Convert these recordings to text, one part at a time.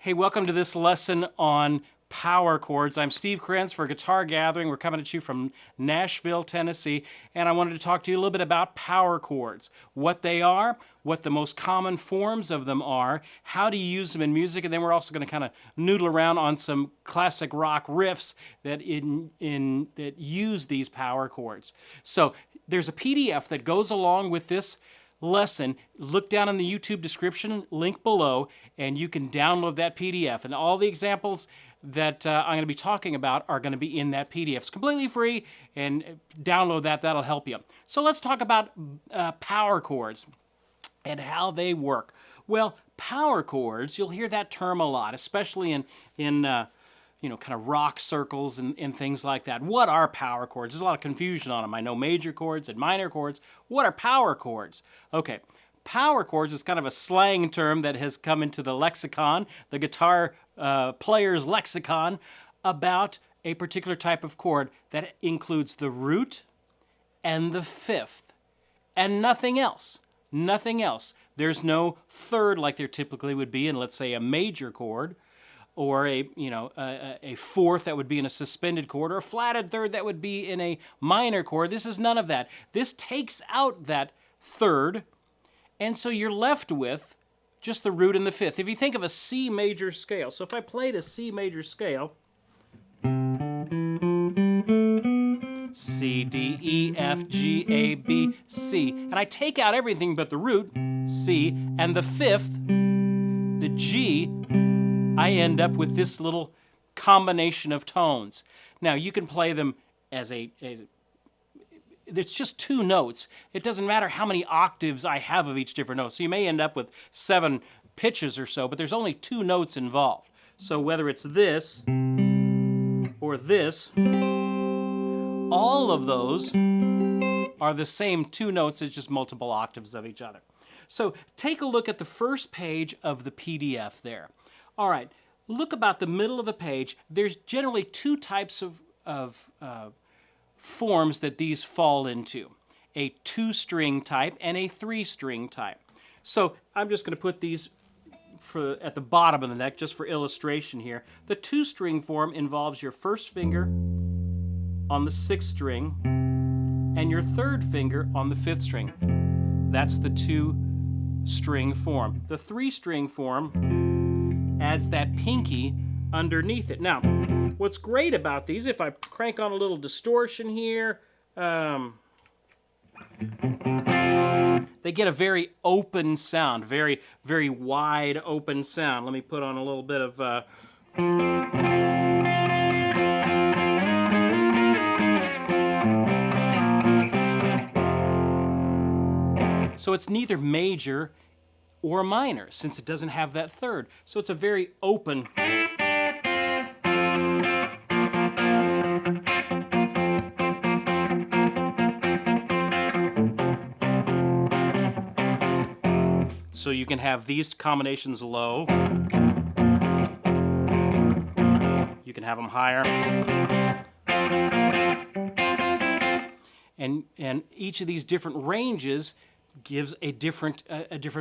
Hey, welcome to this lesson on power chords. I'm Steve Krenz for Guitar Gathering. We're coming at you from Nashville, Tennessee, and I wanted to talk to you a little bit about power chords, what they are, what the most common forms of them are, how to use them in music, and then we're also going to kind of noodle around on some classic rock riffs that that use these power chords. So there's a PDF that goes along with this lesson. Look down in the YouTube description link below and you can download that PDF, and all the examples that I'm going to be talking about are going to be in that PDF. It's completely free, and download that. That'll help you. So let's talk about power chords and how they work. Well, power chords, you'll hear that term a lot, especially in kind of rock circles and things like that. What are power chords? There's a lot of confusion on them. I know major chords and minor chords. What are power chords? Okay, power chords is kind of a slang term that has come into the lexicon, the guitar player's lexicon, about a particular type of chord that includes the root and the fifth, and nothing else. Nothing else. There's no third like there typically would be in, let's say, a major chord, or a fourth that would be in a suspended chord, or a flatted third that would be in a minor chord. This is none of that. This takes out that third, and so you're left with just the root and the fifth. If you think of a C major scale, so if I played a C major scale, C, D, E, F, G, A, B, C, and I take out everything but the root, C, and the fifth, the G, I end up with this little combination of tones. Now, you can play them as it's just two notes. It doesn't matter how many octaves I have of each different note. So you may end up with 7 pitches or so, but there's only 2 notes involved. So whether it's this or this, all of those are the same 2 notes. It's just multiple octaves of each other. So take a look at the first page of the PDF there. All right, look about the middle of the page. There's generally 2 types of forms that these fall into, a 2-string type and a 3-string type. So I'm just going to put these at the bottom of the neck just for illustration here. The 2-string form involves your first finger on the 6th string and your 3rd finger on the 5th string. That's the 2-string form. The 3-string form adds that pinky underneath it. Now, what's great about these, if I crank on a little distortion here, they get a very open sound, very, very wide open sound. Let me put on a little bit of so it's neither major or minor, since it doesn't have that third. So it's a very open. So you can have these combinations low. You can have them higher. And each of these different ranges gives a different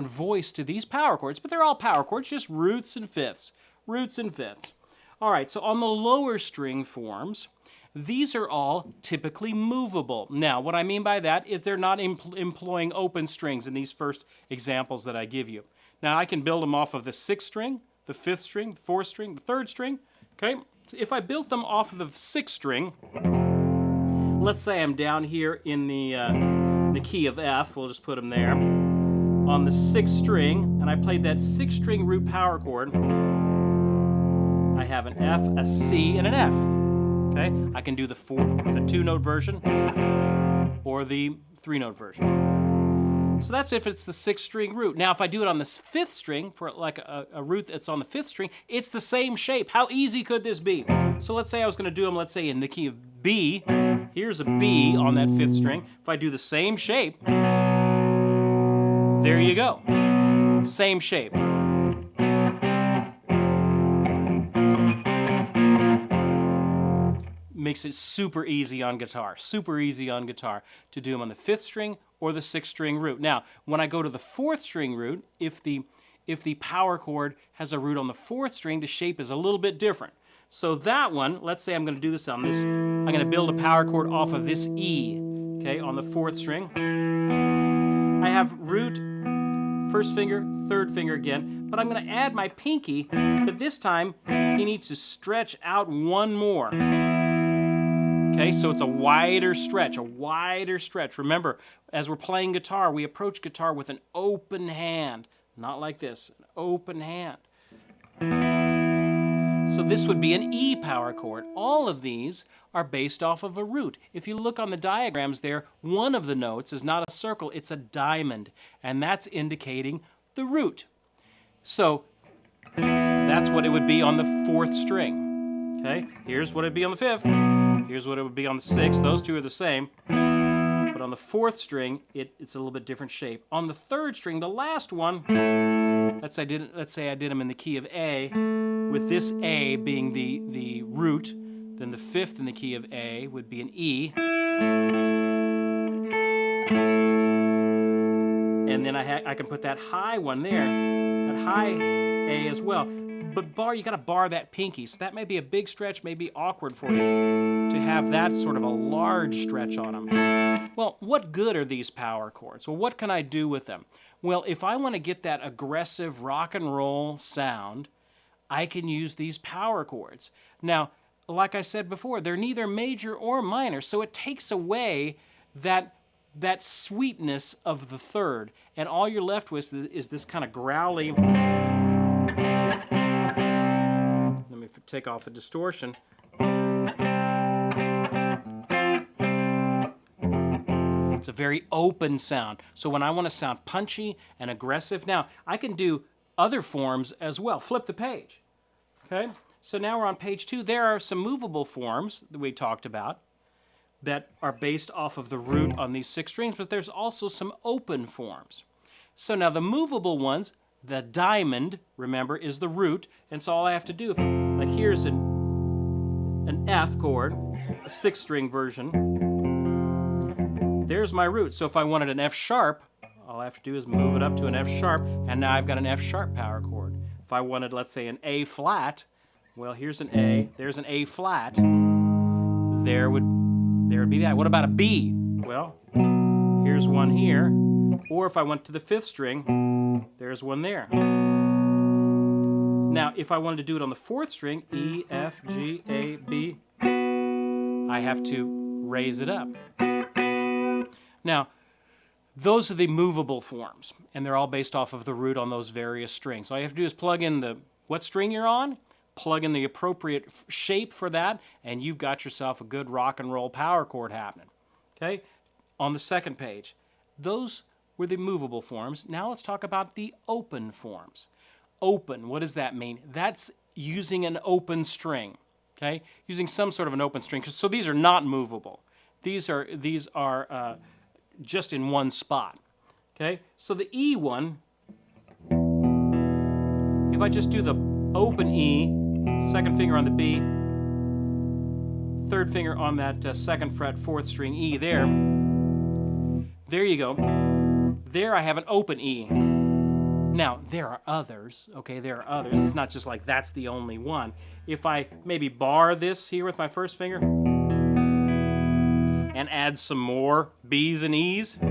voice to these power chords, but they're all power chords, just roots and fifths, roots and fifths. All right, so on the lower string forms, these are all typically movable. Now, what I mean by that is they're not employing open strings in these first examples that I give you. Now, I can build them off of the 6th string, the 5th string, the 4th string, the 3rd string, okay? So if I built them off of the 6th string, let's say I'm down here in the key of F, we'll just put them there, on the 6th string, and I played that 6-string root power chord, I have an F, a C, and an F. Okay? I can do the 2-note version or the 3-note version. So that's if it's the 6-string root. Now, if I do it on the 5th string, for like a root that's on the 5th string, it's the same shape. How easy could this be? So let's say I was going to do them, let's say, in the key of B. Here's a B on that 5th string. If I do the same shape, there you go. Same shape. Makes it super easy on guitar to do them on the 5th string or the 6th string root. Now, when I go to the 4th string root, if the if the power chord has a root on the 4th string, the shape is a little bit different. So that one, let's say I'm going to do this on this, I'm going to build a power chord off of this E, okay, on the 4th string. I have root, 1st finger, 3rd finger again, but I'm going to add my pinky, but this time he needs to stretch out one more. Okay, so it's a wider stretch, a wider stretch. Remember, as we're playing guitar, we approach guitar with an open hand, not like this, an open hand. So this would be an E power chord. All of these are based off of a root. If you look on the diagrams there, one of the notes is not a circle, it's a diamond, and that's indicating the root. So that's what it would be on the 4th string. Okay, here's what it'd be on the 5th. Here's what it would be on the 6th. Those two are the same. But on the 4th string, it's a little bit different shape. On the 3rd string, the last one, let's say I did them in the key of A, with this A being the root, then the 5th in the key of A would be an E. And then I can put that high one there, that high A as well. But you gotta bar that pinky, so that may be a big stretch, may be awkward for you to have that sort of a large stretch on them. Well, what good are these power chords? Well, what can I do with them? Well, if I want to get that aggressive rock and roll sound, I can use these power chords. Now, like I said before, they're neither major or minor, so it takes away that sweetness of the 3rd, and all you're left with is this kind of growly. Let me take off the distortion. It's a very open sound. So when I want to sound punchy and aggressive, now I can do other forms as well. Flip the page. Okay? So now we're on page 2. There are some movable forms that we talked about that are based off of the root on these 6 strings, but there's also some open forms. So now the movable ones, the diamond, remember, is the root, and so all I have to do, like here's an F chord, a 6-string version. There's my root. So if I wanted an F sharp, all I have to do is move it up to an F sharp, and now I've got an F sharp power chord. If I wanted, let's say, an A flat, well, here's an A, there's an A flat, there would be that. What about a B? Well, here's one here. Or if I went to the 5th string, there's one there. Now, if I wanted to do it on the 4th string, E, F, G, A, B, I have to raise it up. Now, those are the movable forms, and they're all based off of the root on those various strings. All you have to do is plug in what string you're on, plug in the appropriate shape for that, and you've got yourself a good rock and roll power chord happening. Okay? On the 2nd page, those were the movable forms. Now let's talk about the open forms. Open, what does that mean? That's using an open string. Okay? Using some sort of an open string. So these are not movable. These are just in one spot. Okay? So the E one, if I just do the open E, 2nd finger on the B, 3rd finger on that 2nd fret, 4th string E there you go. There I have an open E. Now, there are others, okay? There are others. It's not just like that's the only one. If I maybe bar this here with my 1st finger, and add some more B's and E's, I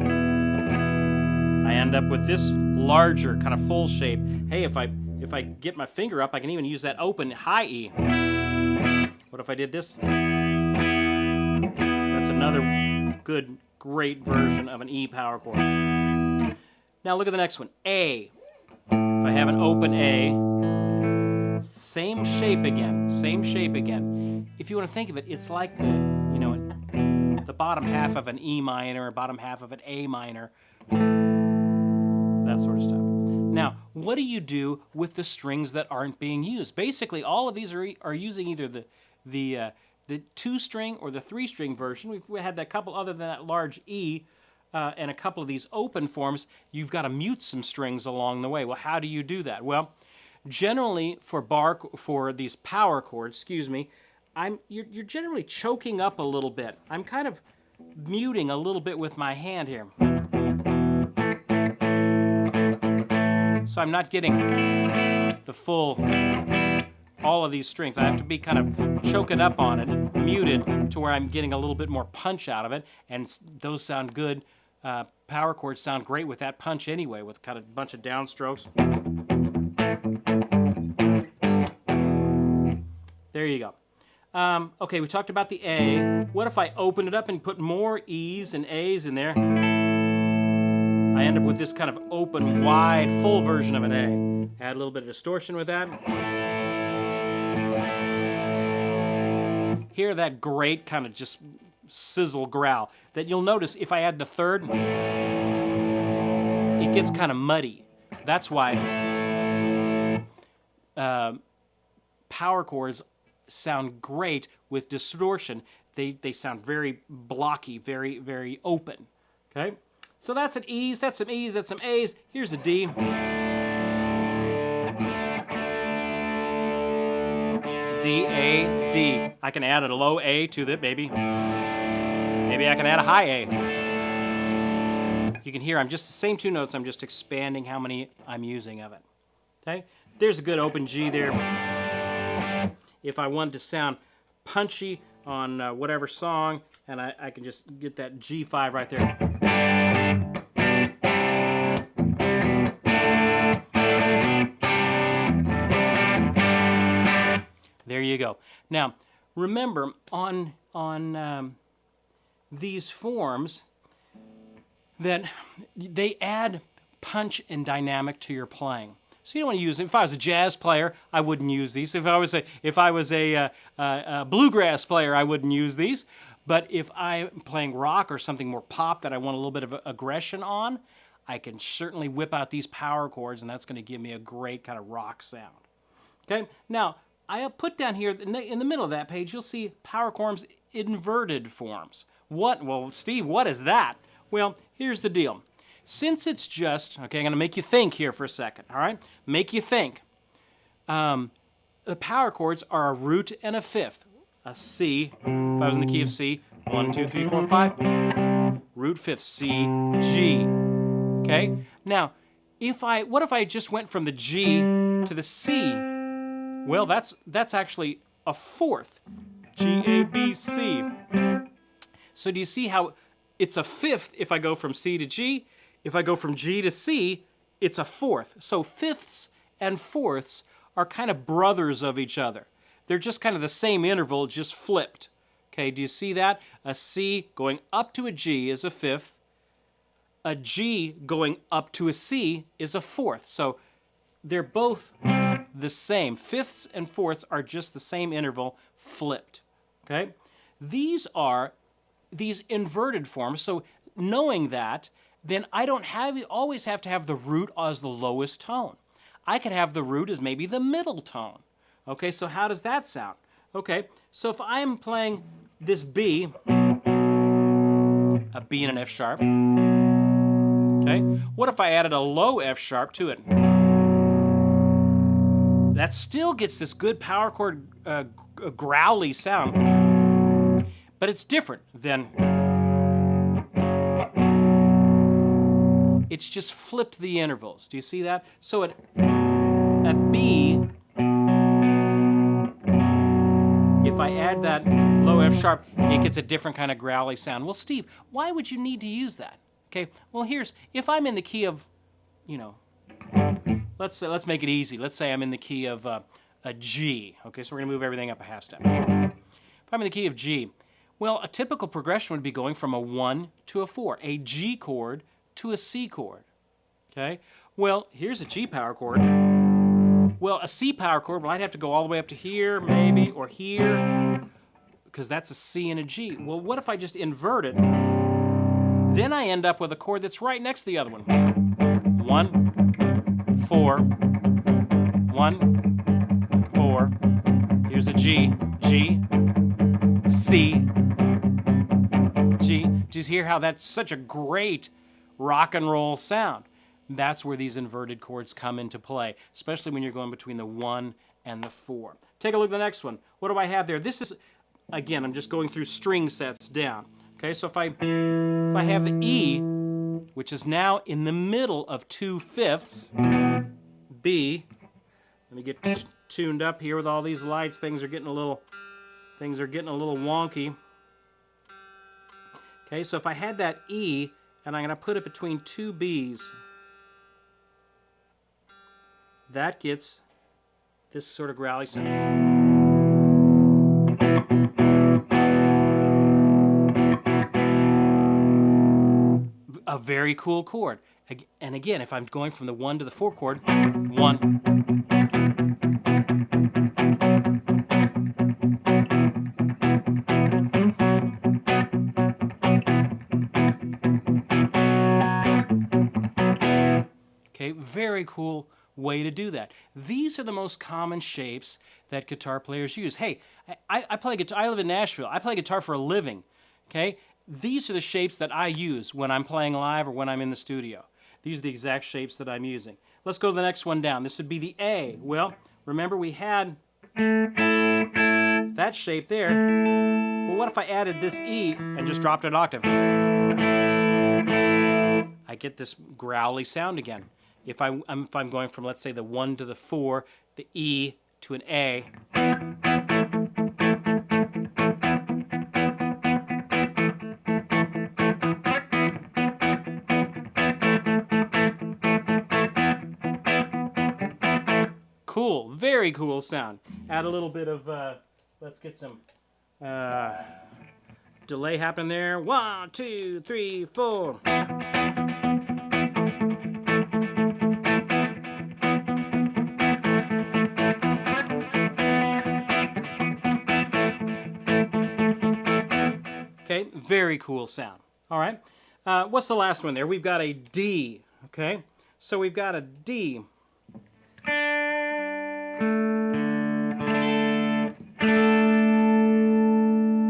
end up with this larger kind of full shape. Hey, if I get my finger up, I can even use that open high E. What if I did this? That's another good, great version of an E power chord. Now look at the next one, A. If I have an open A, same shape again, same shape again. If you want to think of it, it's like the bottom half of an E minor, or bottom half of an A minor, that sort of stuff. Now, what do you do with the strings that aren't being used? Basically, all of these are using either the 2-string or the 3-string version. We had that couple other than that large E, and a couple of these open forms. You've got to mute some strings along the way. Well, how do you do that? Well, generally for these power chords, you're generally choking up a little bit. I'm kind of muting a little bit with my hand here. So So I'm not getting the full, all of these strings. I have to be kind of choking up on it, muted, to where I'm getting a little bit more punch out of it, and those sound good. Power chords sound great with that punch anyway, with kind of a bunch of downstrokes. There you go. Okay, we talked about the A. What if I open it up and put more E's and A's in there? I end up with this kind of open, wide, full version of an A. Add a little bit of distortion with that. Hear that great kind of just sizzle growl that you'll notice if I add the third, it gets kind of muddy. That's why power chords sound great with distortion. They sound very blocky, very, very open. Okay? So that's an E's, that's some E's, that's some A's. Here's a D. D, A, D. I can add a low A to that, maybe. Maybe I can add a high A. You can hear I'm just the same two notes, I'm just expanding how many I'm using of it. Okay? There's a good open G there. If I wanted to sound punchy on whatever song, and I can just get that G5 right there. There you go. Now, remember, on these forms, that they add punch and dynamic to your playing. So you don't want to use them. If I was a jazz player, I wouldn't use these. If I was a bluegrass player, I wouldn't use these. But if I'm playing rock or something more pop that I want a little bit of aggression on, I can certainly whip out these power chords, and that's going to give me a great kind of rock sound. Okay. Now I have put down here in the middle of that page, you'll see power chords inverted forms. What? Well, Steve, what is that? Well, here's the deal. Since it's just, okay, I'm going to make you think here for a second, all right? Make you think. The power chords are a root and a fifth. A C, if I was in the key of C, 1, 2, 3, 4, 5. Root fifth, C, G. Okay? Now, what if I just went from the G to the C? Well, that's actually a fourth. G, A, B, C. So do you see how it's a fifth if I go from C to G? If I go from G to C, it's a fourth. So fifths and fourths are kind of brothers of each other. They're just kind of the same interval, just flipped. Okay, do you see that? A C going up to a G is a fifth. A G going up to a C is a fourth. So they're both the same. Fifths and fourths are just the same interval flipped. Okay? These are these inverted forms. So knowing that, then I don't always have to have the root as the lowest tone. I could have the root as maybe the middle tone. Okay, so how does that sound? Okay, so if I'm playing this B, a B and an F sharp, okay, what if I added a low F sharp to it? That still gets this good power chord growly sound, but it's different than, it's just flipped the intervals. Do you see that? So a B, if I add that low F sharp, it gets a different kind of growly sound. Well, Steve, why would you need to use that? Okay, well if I'm in the key of, let's make it easy. Let's say I'm in the key of a G. Okay, so we're gonna move everything up a half step. If I'm in the key of G, well, a typical progression would be going from a 1 to a 4, a G chord to a C chord. Okay, well, here's a G power chord. Well, a C power chord, well, I'd have to go all the way up to here, maybe, or here, because that's a C and a G. Well, what if I just invert it? Then I end up with a chord that's right next to the other one. 1, 4, 1, 4. Here's a G, G, C, G. Do you hear how that's such a great rock and roll sound? That's where these inverted chords come into play, especially when you're going between the 1 and the 4. Take a look at the next one. What do I have there? This is, again, I'm just going through string sets down. Okay, so if I have the E, which is now in the middle of 2 fifths, B. Let me get tuned up here with all these lights. Things are getting a little wonky. Okay, so if I had that E and I'm going to put it between two B's, that gets this sort of growly sound. A very cool chord. And again, if I'm going from the 1 to the 4 chord, 1. Okay, very cool way to do that. These are the most common shapes that guitar players use. Hey, I play guitar. I live in Nashville. I play guitar for a living. Okay, these are the shapes that I use when I'm playing live or when I'm in the studio. These are the exact shapes that I'm using. Let's go to the next one down. This would be the A. Well, remember we had that shape there. Well, what if I added this E and just dropped an octave? I get this growly sound again. If I'm going from, let's say, the 1 to the 4, the E to an A. Cool, very cool sound. Add a little bit of, let's get some delay happening there. 1, 2, 3, 4. Okay, very cool sound. All right, what's the last one there? We've got a D, okay? So we've got a D.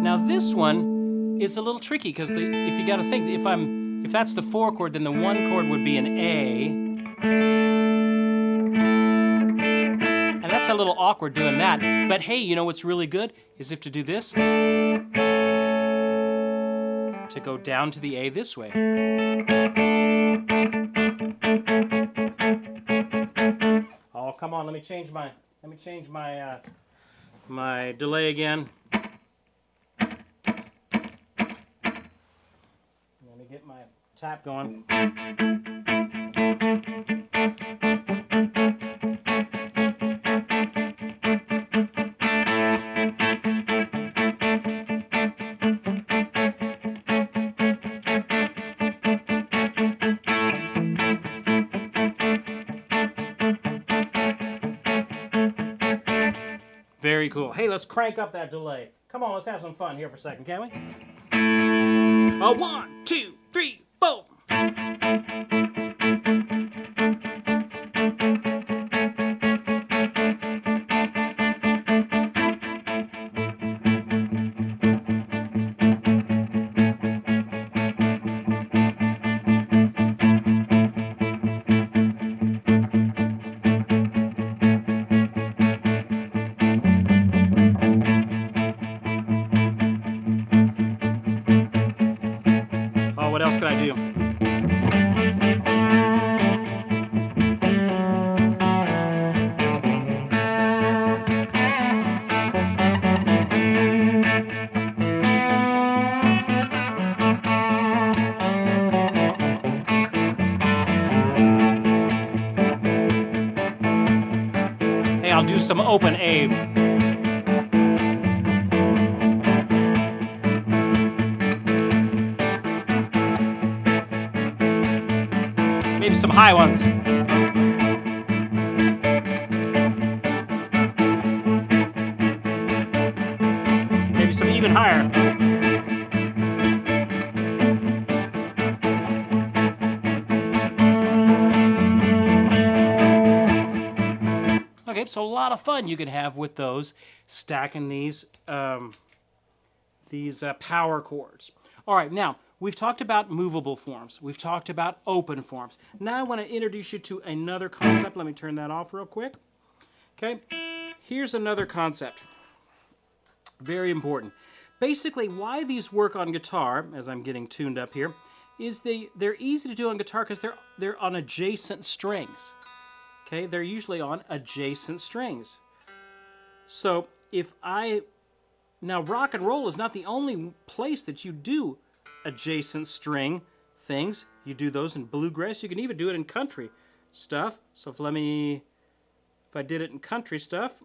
Now this one is a little tricky because if you got to think, if that's the 4 chord, then the 1 chord would be an A, and that's a little awkward doing that. But hey, you know what's really good is if to do this, to go down to the A this way. Oh, come on, let me change my my delay again. Let me get my tap going. Very cool. Hey, let's crank up that delay. Come on, let's have some fun here for a second, can we? 1, 2, 3, 4. What else can I do? Hey, I'll do some open A. Maybe some high ones. Maybe some even higher. Okay, so a lot of fun you can have with those, stacking these power chords. All right, now, we've talked about movable forms. We've talked about open forms. Now I want to introduce you to another concept. Let me turn that off real quick. Okay, here's another concept. Very important. Basically, why these work on guitar, as I'm getting tuned up here, is they're easy to do on guitar because they're on adjacent strings. Okay, they're usually on adjacent strings. So if now rock and roll is not the only place that you do adjacent string things. You do those in bluegrass. You can even do it in country stuff. So if I did it in country stuff.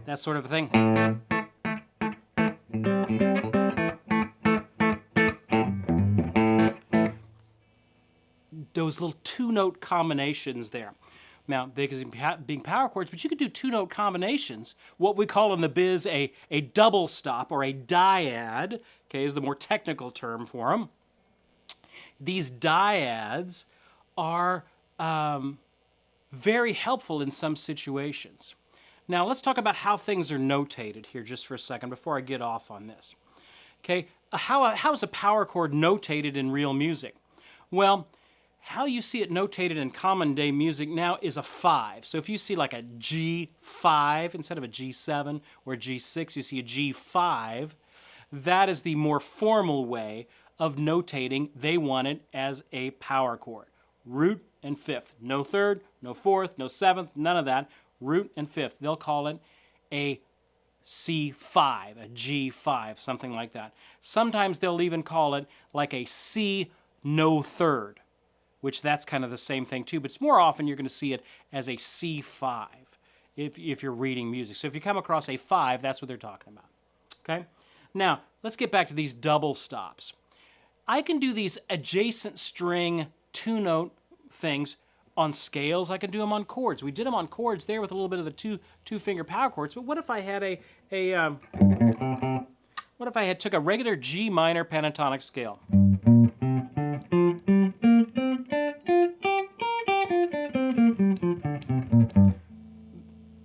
That sort of thing. Those little two-note combinations there. Now, they can being power chords, but you could do two-note combinations. What we call in the biz a double stop or a dyad, okay, is the more technical term for them. These dyads are very helpful in some situations. Now, let's talk about how things are notated here just for a second before I get off on this. Okay, how is a power chord notated in real music? Well, how you see it notated in common day music now is a 5. So if you see like a G5 instead of a G7 or a G6, you see a G5. That is the more formal way of notating they want it as a power chord. Root and fifth. No third, no fourth, no seventh, none of that. Root and fifth. They'll call it a C5, a G5, something like that. Sometimes they'll even call it like a C no third, which that's kind of the same thing too, but it's more often you're going to see it as a C5 if you're reading music. So if you come across a 5, that's what they're talking about. Okay? Now, let's get back to these double stops. I can do these adjacent string two-note things on scales. I can do them on chords. We did them on chords there with a little bit of the two-finger power chords, but what if I had took a regular G minor pentatonic scale?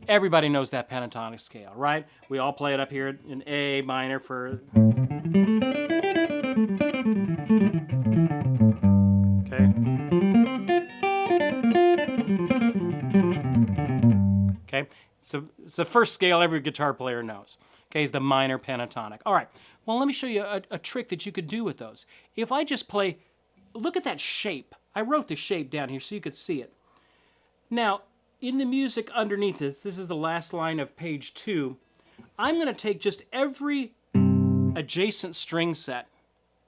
Everybody knows that pentatonic scale, right? We all play it up here in A minor for... Okay. Okay, so it's the first scale every guitar player knows. Okay, is the minor pentatonic. All right, well, let me show you a trick that you could do with those. If I just play, look at that shape. I wrote the shape down here so you could see it. Now, in the music underneath this is the last line of page 2, I'm going to take just every adjacent string set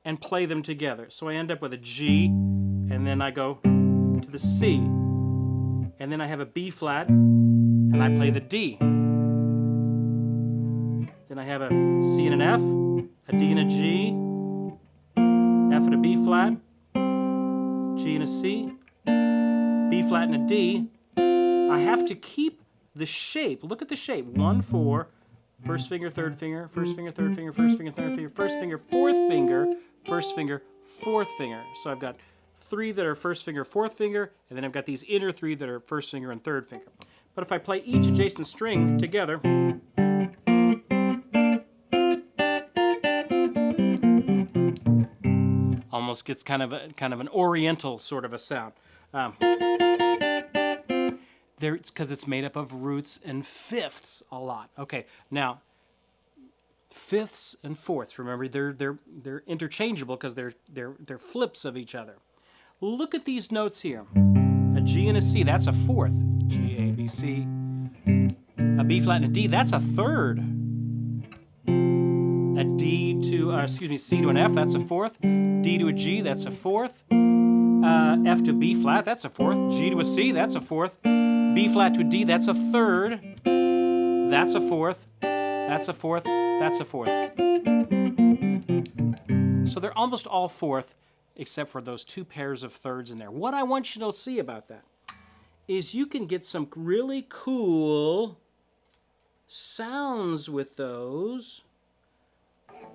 and play them together. So I end up with a G, and then I go to the C, and then I have a B flat, and I play the D. Then I have a C and an F, a D and a G, F and a B flat, G and a C, B flat and a D. I have to keep the shape. Look at the shape. 1, 4, first finger, third finger, first finger, third finger, first finger, third finger, first finger, fourth finger, first finger, fourth finger. So I've got 3 that are first finger, fourth finger, and then I've got these inner 3 that are first finger and third finger. But if I play each adjacent string together, almost gets kind of an oriental sort of a sound. It's because it's made up of roots and fifths a lot. Okay, now fifths and fourths. Remember, they're interchangeable because they're flips of each other. Look at these notes here. A G and a C, that's a fourth. G, A, B, C. A B flat and a D, that's a third. A D to, C to an F, that's a fourth. D to a G, that's a fourth. F to B flat, that's a fourth. G to a C, that's a fourth. B flat to a D, that's a third. That's a fourth. That's a fourth. That's a fourth. So they're almost all fourth, except for those 2 pairs of thirds in there. What I want you to see about that is you can get some really cool sounds with those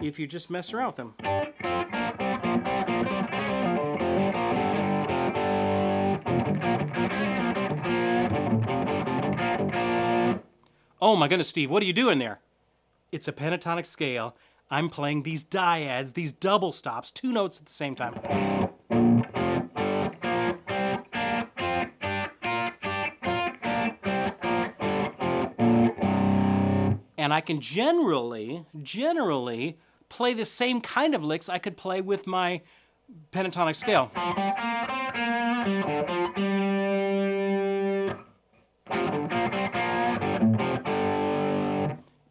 if you just mess around with them. Oh my goodness, Steve, what are you doing there? It's a pentatonic scale. I'm playing these dyads, these double stops, 2 notes at the same time. And I can generally play the same kind of licks I could play with my pentatonic scale.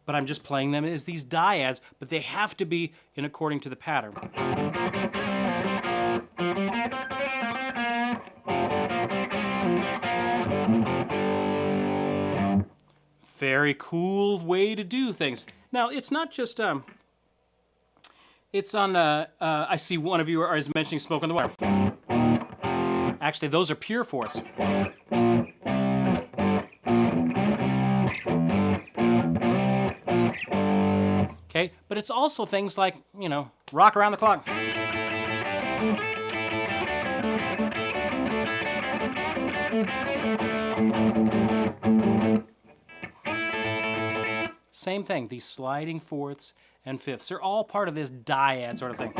But I'm just playing them as these dyads, but they have to be in according to the pattern. Very cool way to do things. Now, it's not just, it's on, I see one of you is mentioning Smoke on the Water. Actually, those are pure fourths. Okay, but it's also things like, you know, Rock Around the Clock. Same thing, these sliding fourths and fifths are all part of this dyad sort of thing.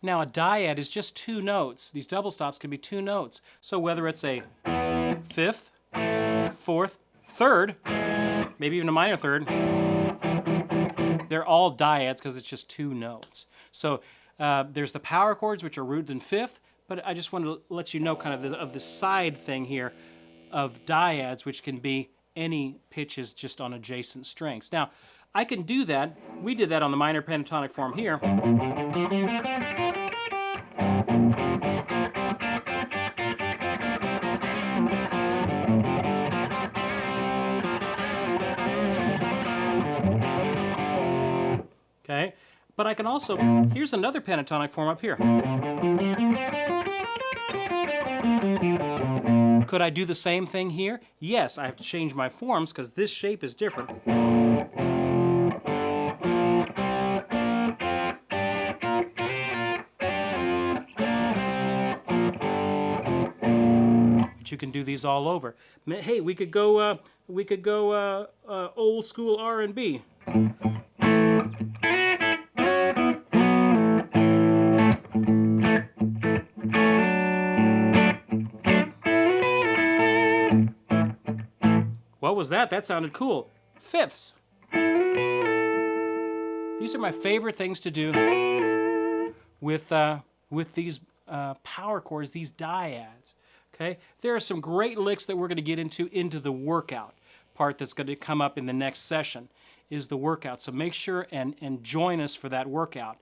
Now a dyad is just two notes. These double stops can be two notes. So whether it's a fifth, fourth, third, maybe even a minor third, they're all dyads because it's just two notes. So there's the power chords, which are rooted in fifth, but I just wanted to let you know kind of the side thing here of dyads, which can be any pitches just on adjacent strings. Now, I can do that. We did that on the minor pentatonic form here. Okay, but I can also, here's another pentatonic form up here. Could I do the same thing here? Yes, I have to change my forms because this shape is different. But you can do these all over. Hey, we could go old school R&B. What was that? That sounded cool. Fifths. These are my favorite things to do with these power chords, these dyads. Okay, there are some great licks that we're going to get into the workout part that's going to come up in the next session is the workout. So make sure and join us for that workout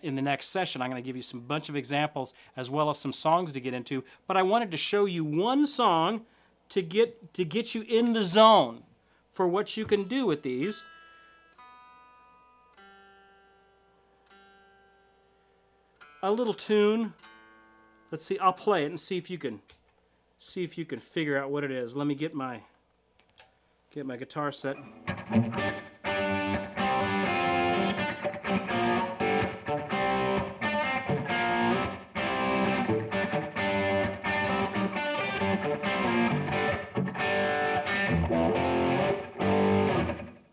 in the next session. I'm going to give you some bunch of examples as well as some songs to get into. But I wanted to show you one song to get you in the zone for what you can do with these. A little tune. Let's see. I'll play it and see if you can figure out what it is. Let me get my guitar set.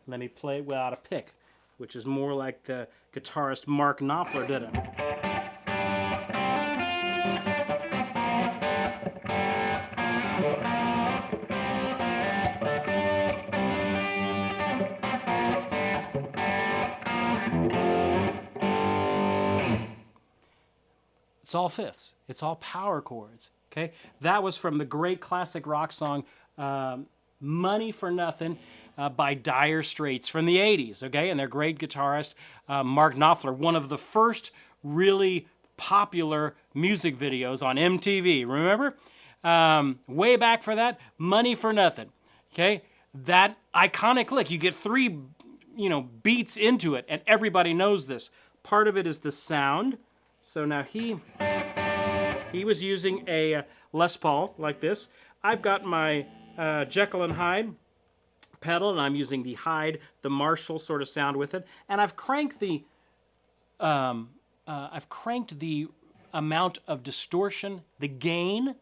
Let me play it without a pick, which is more like the guitarist Mark Knopfler did it. It's all fifths. It's all power chords. Okay, that was from the great classic rock song "Money for Nothing" by Dire Straits from the '80s. Okay, and their great guitarist Mark Knopfler, one of the first really popular music videos on MTV. Remember, way back for that, "Money for Nothing." Okay, that iconic lick. You get three, beats into it, and everybody knows this. Part of it is the sound. So now he was using a Les Paul like this. I've got my Jekyll and Hyde pedal, and I'm using the Hyde, the Marshall sort of sound with it. And I've cranked the amount of distortion, the gain,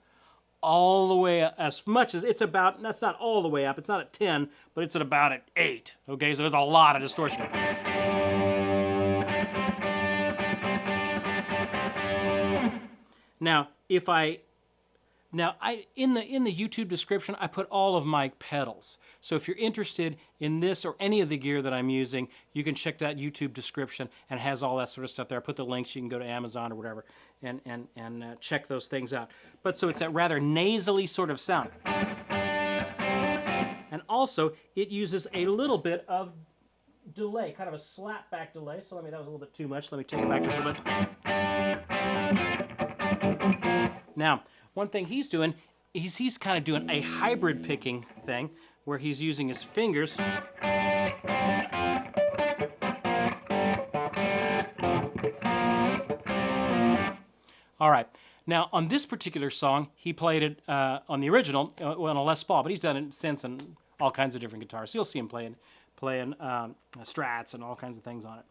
all the way up, as much as it's about. That's not all the way up. It's not at 10, but it's at about at 8. Okay, so there's a lot of distortion. Now, in the YouTube description, I put all of my pedals. So if you're interested in this or any of the gear that I'm using, you can check that YouTube description, and it has all that sort of stuff there. I put the links. You can go to Amazon or whatever and check those things out. But so it's that rather nasally sort of sound. And also, it uses a little bit of delay, kind of a slap back delay. So that was a little bit too much. Let me take it back just a little bit. Now, one thing he's doing is he's kind of doing a hybrid picking thing where he's using his fingers. All right. Now, on this particular song, he played it on the original, on a Les Paul, but he's done it since on all kinds of different guitars. So you'll see him playing Strats and all kinds of things on it.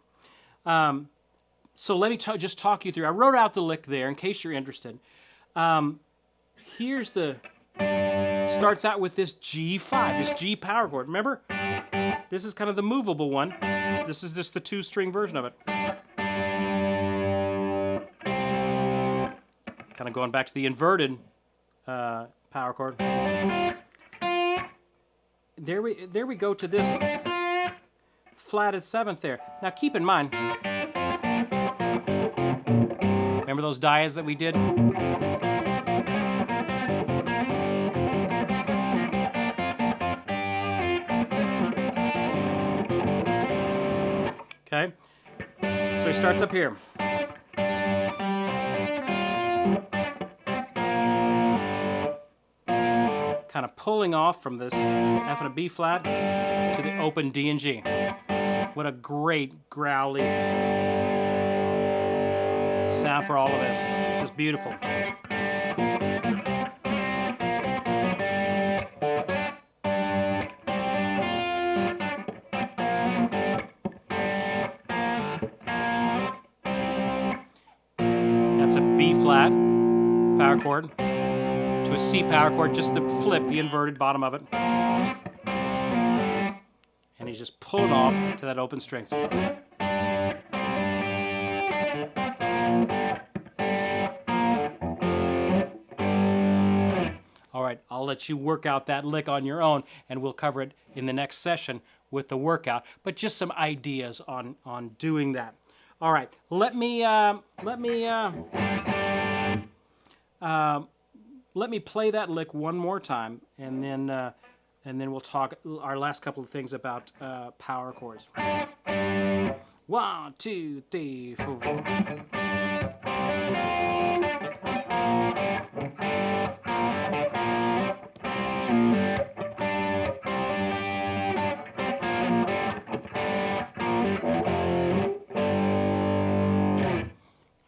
So let me just talk you through. I wrote out the lick there in case you're interested. Here's starts out with this G5, this G power chord. Remember? This is kind of the movable one. This is just the 2-string version of it. Kind of going back to the inverted power chord. There we go to this flatted 7th there. Now keep in mind, remember those dias that we did? Okay, so he starts up here. Kind of pulling off from this F and a B flat to the open D and G. What a great growly sound for all of this. Just beautiful. That's a B flat power chord to a C power chord, just the flip, the inverted bottom of it. And he's just pulling off to that open strings. All right, I'll let you work out that lick on your own, and we'll cover it in the next session with the workout, but just some ideas on doing that. All right, let me play that lick one more time, and then we'll talk our last couple of things about power chords. 1, 2, 3, 4.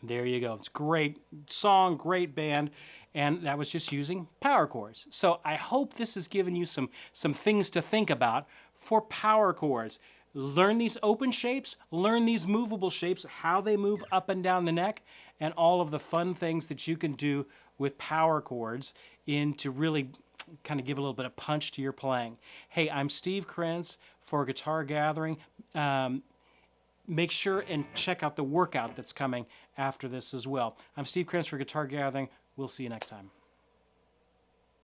There you go. It's a great song, great band, and that was just using power chords. So I hope this has given you some things to think about for power chords. Learn these open shapes, learn these movable shapes, how they move up and down the neck, and all of the fun things that you can do with power chords to really kind of give a little bit of punch to your playing. Hey, I'm Steve Krenz for Guitar Gathering. Make sure and check out the workout that's coming after this as well. I'm Steve Krenz for Guitar Gathering. We'll see you next time.